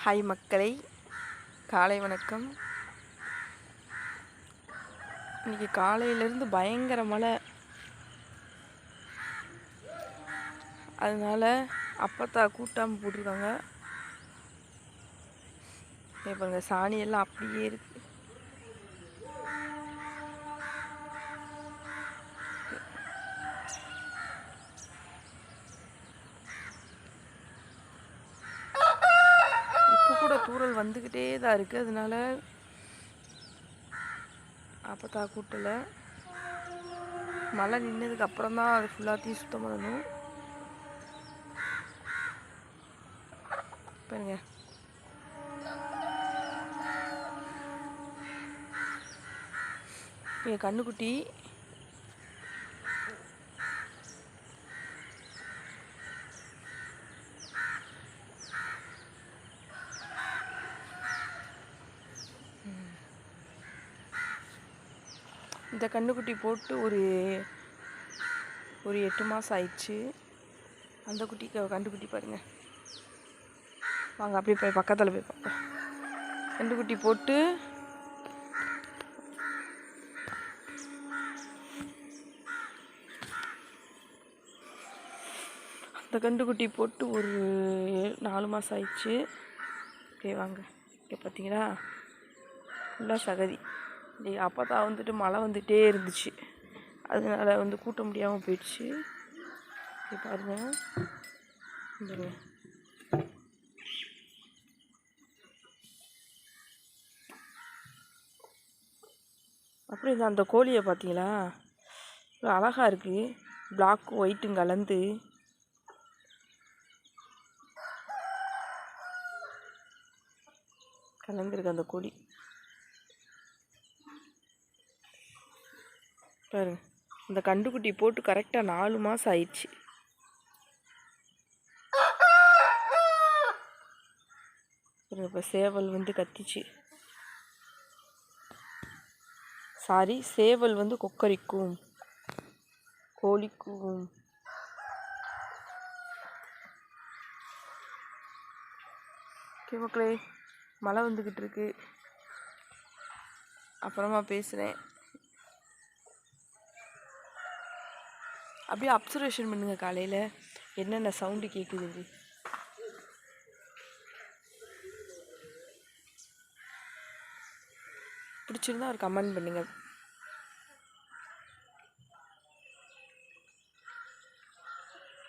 Hi மக்களை, காலை வணக்கம். இன்றைக்கி காலையிலேருந்து பயங்கர மழை. அதனால் அப்பத்தா கூட்டாமல் போட்டிருக்காங்க. பாருங்க, சாணியெல்லாம் அப்படியே இருக்கு. இப்போ கூட தூறல் வந்துக்கிட்டே தான் இருக்குது. அதனால அப்பத்தா கூட்டலை. மழை நின்னதுக்கு அப்புறம் தான் அது ஃபுல்லாத்தையும் சுத்தம் பண்ணணும். பாருங்க, என் கண்ணுக்குட்டி இந்த கண்ணுக்குட்டி போட்டு ஒரு 8 மாதம் ஆயிடுச்சு. அந்த கண்டுக்குட்டி பாருங்க. வாங்க அப்படியே போய் பக்கத்தில் போய் பார்ப்போம். கண்டுக்குட்டி போட்டு அந்த கண்டுக்குட்டி போட்டு ஒரு 4 மாதம் ஆயிடுச்சு. ஓகே வாங்க, இங்கே பார்த்தீங்களா ஃபுல்லாக சகதி. அப்போ தான் வந்துட்டு மழை வந்துகிட்டே இருந்துச்சு. அதனால் கூட்ட முடியாமல் போயிடுச்சு. பாருங்க, அப்புறம் இது அந்த கோழியை பார்த்தீங்களா, அழகாக இருக்குது. பிளாக்கும் ஒயிட்டும் கலந்து கலந்துருக்கு அந்த கோழி. பாருங்க, இந்த கண்டுக்குட்டி போட்டு கரெக்டாக 4 மாதம் ஆயிடுச்சு. இப்போ சேவல் கத்திச்சு. சேவல் கொக்கரிக்கும், கோழிக்கும். மக்களே, மழை வந்துக்கிட்டு இருக்கு. அப்புறமா பேசுகிறேன். அப்படியே அப்சர்வேஷன் பண்ணுங்க, காலையில் என்னென்ன சவுண்டு கேட்குது. பிடிச்சிருந்தா ஒரு கமெண்ட் பண்ணுங்கள்.